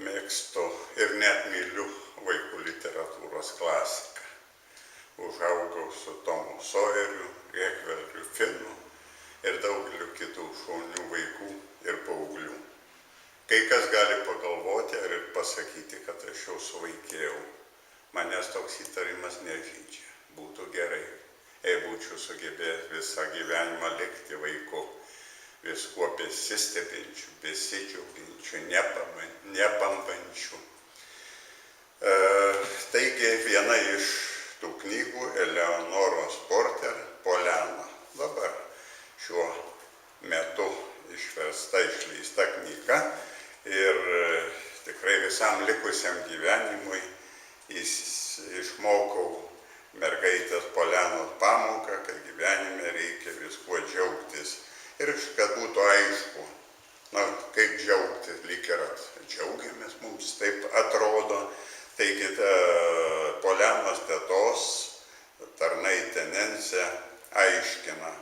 mėgstu ir net myliu vaikų literatūros klasiką. Užaugau su Tomu Sojeriu, Ekvelriu Finu ir daugeliu kitų šaunių vaikų ir paauglių. Kai kas gali pagalvoti ar ir pasakyti, kad aš jau suvaikėjau. Manęs toks įtarimas nežydžia. Būtų gerai, jei būčiau sugebėjęs visą gyvenimą likti vaiku, viskuo besistebinčiu, besidžiaugiančiu, nebambančiu. Taigi viena iš tų knygų Eleonoros Porter Poliana. Dabar šiuo metu išversta, išleista knyga ir tikrai visam likusiam gyvenimui išmokau mergaitės Polianos pamoką, kad gyvenime reikia viskuo džiaugtis. Ir kad būtų aišku, kaip džiaugtis, lyg ir džiaugiamės, mums taip atrodo. Taigi Polianos tetos tarnaitė Nensė aiškina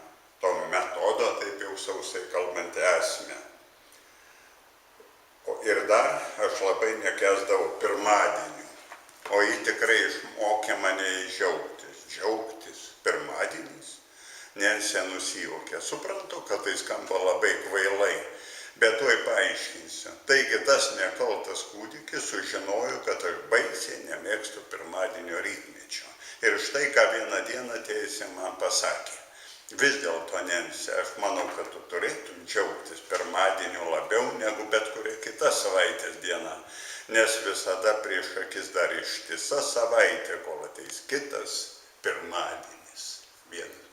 to metodo, taip jau sausai kalbant, esmę. Ir dar aš labai nekęsdavau pirmadienių, o ji tikrai išmokė mane džiaugtis. Džiaugtis pirmadieniais. Nensė nusijuokė. Suprantu, kad tai skamba labai kvailai, bet tuoj paaiškinsiu. Taigi tas nekaltas kūdikis sužinojo, kad aš baisiai nemėgstu pirmadienio rytmečio. Ir štai ką vieną dieną teisė man pasakė. Vis dėlto, Nensė, aš manau, kad tu turėtum džiaugtis pirmadieniu labiau negu bet kuria kita savaitės diena, nes visada prieš akis dar ištisa savaitė, kol ateis kitas pirmadienis. Vienas.